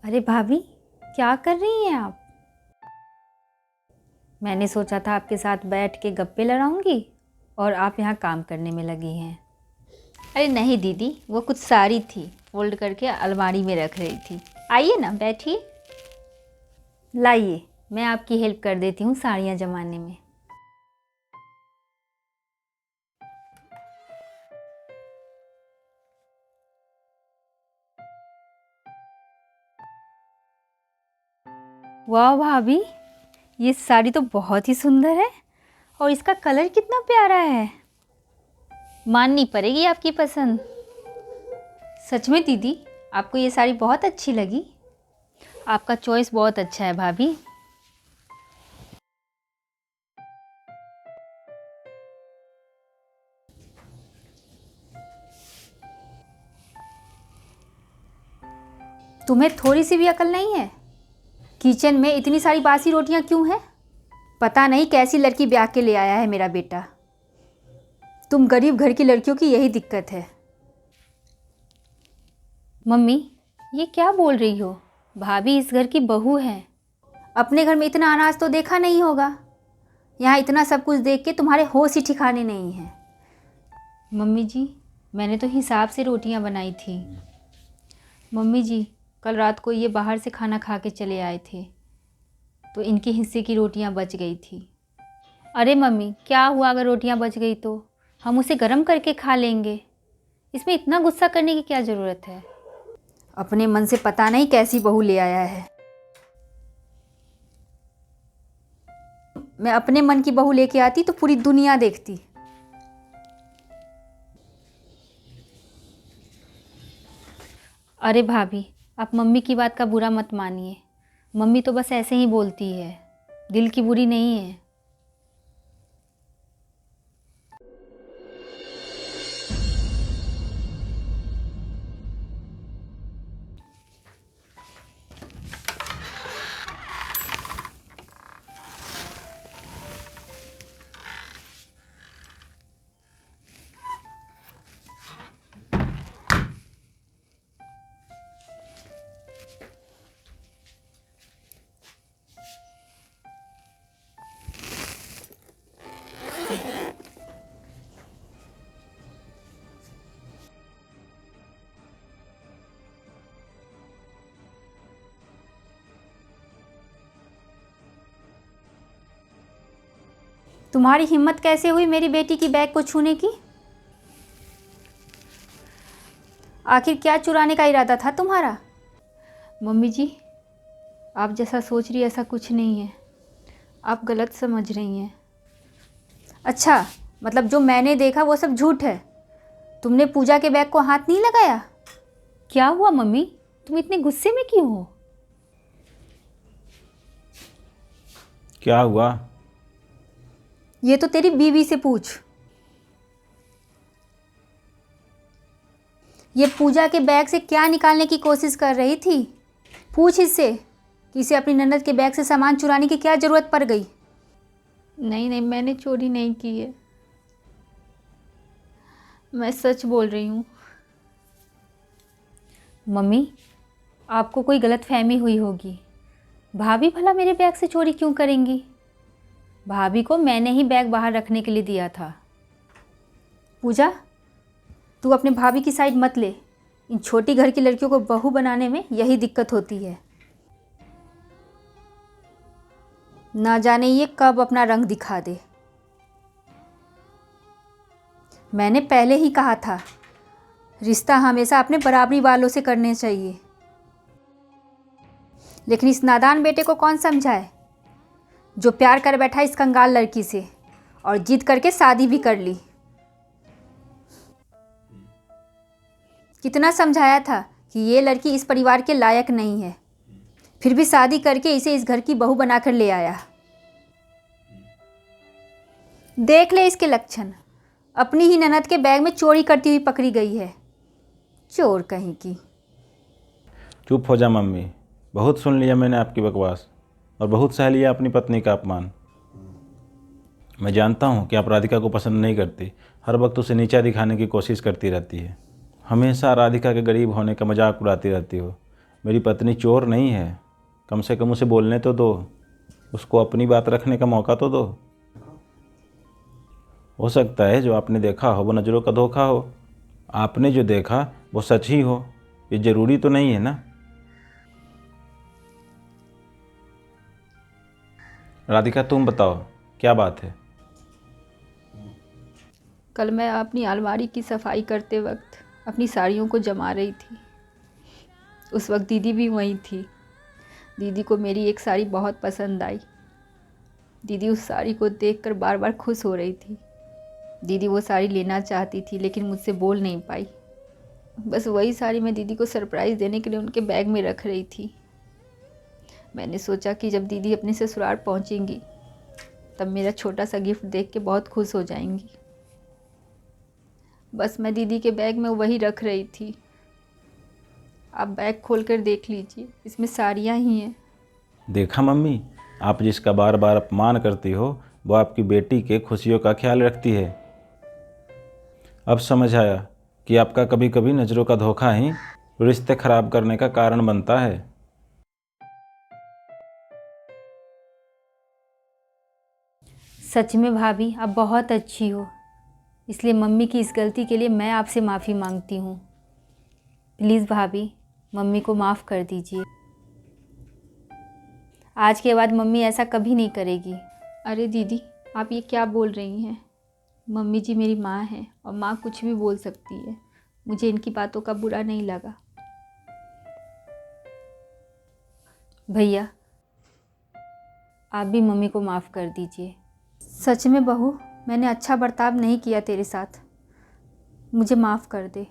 अरे भाभी, क्या कर रही हैं आप? मैंने सोचा था आपके साथ बैठ के गप्पे लड़ाऊंगी और आप यहाँ काम करने में लगी हैं। अरे नहीं दीदी, वो कुछ साड़ी थी, फोल्ड करके अलमारी में रख रही थी। आइए ना, बैठिए। लाइए, मैं आपकी हेल्प कर देती हूँ साड़ियाँ जमाने में। वाह भाभी, ये साड़ी तो बहुत ही सुंदर है और इसका कलर कितना प्यारा है। माननी पड़ेगी आपकी पसंद। सच में दीदी, आपको ये साड़ी बहुत अच्छी लगी। आपका चॉइस बहुत अच्छा है भाभी। तुम्हें थोड़ी सी भी अकल नहीं है? किचन में इतनी सारी बासी रोटियां क्यों हैं? पता नहीं कैसी लड़की ब्याह के ले आया है मेरा बेटा। तुम गरीब घर की लड़कियों की यही दिक्कत है। मम्मी, ये क्या बोल रही हो? भाभी इस घर की बहू है। अपने घर में इतना अनाज तो देखा नहीं होगा। यहाँ इतना सब कुछ देख के तुम्हारे होश ही ठिकाने नहीं है। मम्मी जी, मैंने तो हिसाब से रोटियां बनाई थी। मम्मी जी, कल रात को ये बाहर से खाना खा के चले आए थे तो इनके हिस्से की रोटियां बच गई थी। अरे मम्मी, क्या हुआ अगर रोटियां बच गई तो? हम उसे गर्म करके खा लेंगे। इसमें इतना गुस्सा करने की क्या ज़रूरत है? अपने मन से पता नहीं कैसी बहू ले आया है। मैं अपने मन की बहू लेके आती तो पूरी दुनिया देखती। अरे भाभी, आप मम्मी की बात का बुरा मत मानिए। मम्मी तो बस ऐसे ही बोलती है, दिल की बुरी नहीं है। तुम्हारी हिम्मत कैसे हुई मेरी बेटी की बैग को छूने की? आखिर क्या चुराने का इरादा था तुम्हारा? मम्मी जी, आप जैसा सोच रही ऐसा कुछ नहीं है। आप गलत समझ रही हैं। अच्छा, मतलब जो मैंने देखा वो सब झूठ है? तुमने पूजा के बैग को हाथ नहीं लगाया? क्या हुआ मम्मी, तुम इतने गुस्से में क्यों हो? क्या हुआ? ये तो तेरी बीवी से पूछ। ये पूजा के बैग से क्या निकालने की कोशिश कर रही थी? पूछ इससे कि इसे अपनी ननद के बैग से सामान चुराने की क्या ज़रूरत पड़ गई। नहीं नहीं, मैंने चोरी नहीं की है। मैं सच बोल रही हूँ। मम्मी, आपको कोई गलतफहमी हुई होगी। भाभी भला मेरे बैग से चोरी क्यों करेंगी? भाभी को मैंने ही बैग बाहर रखने के लिए दिया था। पूजा, तू अपने भाभी की साइड मत ले। इन छोटी घर की लड़कियों को बहू बनाने में यही दिक्कत होती है। ना जाने ये कब अपना रंग दिखा दे। मैंने पहले ही कहा था, रिश्ता हमेशा अपने बराबरी वालों से करने चाहिए। लेकिन इस नादान बेटे को कौन समझाए, जो प्यार कर बैठा इस कंगाल लड़की से और जिद करके शादी भी कर ली। कितना समझाया था कि ये लड़की इस परिवार के लायक नहीं है, फिर भी शादी करके इसे इस घर की बहू बनाकर ले आया। देख ले इसके लक्षण, अपनी ही ननद के बैग में चोरी करती हुई पकड़ी गई है। चोर कहीं की। चुप हो जा मम्मी, बहुत सुन लिया मैंने आपकी बकवास और बहुत सह लिया अपनी पत्नी का अपमान। मैं जानता हूँ कि आप राधिका को पसंद नहीं करती, हर वक्त उसे नीचा दिखाने की कोशिश करती रहती है। हमेशा राधिका के गरीब होने का मजाक उड़ाती रहती हो। मेरी पत्नी चोर नहीं है, कम से कम उसे बोलने तो दो, उसको अपनी बात रखने का मौका तो दो। हो सकता है जो आपने देखा हो वो नज़रों का धोखा हो, आपने जो देखा वो सच ही हो, ये ज़रूरी तो नहीं है ना। राधिका तुम बताओ क्या बात है। कल मैं अपनी अलमारी की सफाई करते वक्त अपनी साड़ियों को जमा रही थी। उस वक्त दीदी भी वहीं थी। दीदी को मेरी एक साड़ी बहुत पसंद आई। दीदी उस साड़ी को देखकर बार बार खुश हो रही थी। दीदी वो साड़ी लेना चाहती थी लेकिन मुझसे बोल नहीं पाई। बस वही साड़ी मैं दीदी को सरप्राइज़ देने के लिए उनके बैग में रख रही थी। मैंने सोचा कि जब दीदी अपने ससुराल पहुंचेंगी तब मेरा छोटा सा गिफ्ट देख के बहुत खुश हो जाएंगी। बस मैं दीदी के बैग में वही रख रही थी। आप बैग खोल कर देख लीजिए, इसमें साड़ियाँ ही हैं। देखा मम्मी, आप जिसका बार बार अपमान करती हो वो आपकी बेटी के खुशियों का ख्याल रखती है। अब समझ आया कि आपका कभी कभी नज़रों का धोखा ही रिश्ते खराब करने का कारण बनता है। सच में भाभी आप बहुत अच्छी हो, इसलिए मम्मी की इस गलती के लिए मैं आपसे माफ़ी मांगती हूँ। प्लीज़ भाभी मम्मी को माफ़ कर दीजिए। आज के बाद मम्मी ऐसा कभी नहीं करेगी। अरे दीदी आप ये क्या बोल रही हैं? मम्मी जी मेरी माँ है और माँ कुछ भी बोल सकती है। मुझे इनकी बातों का बुरा नहीं लगा। भैया आप भी मम्मी को माफ़ कर दीजिए। सच में बहू मैंने अच्छा बर्ताव नहीं किया तेरे साथ, मुझे माफ़ कर दे।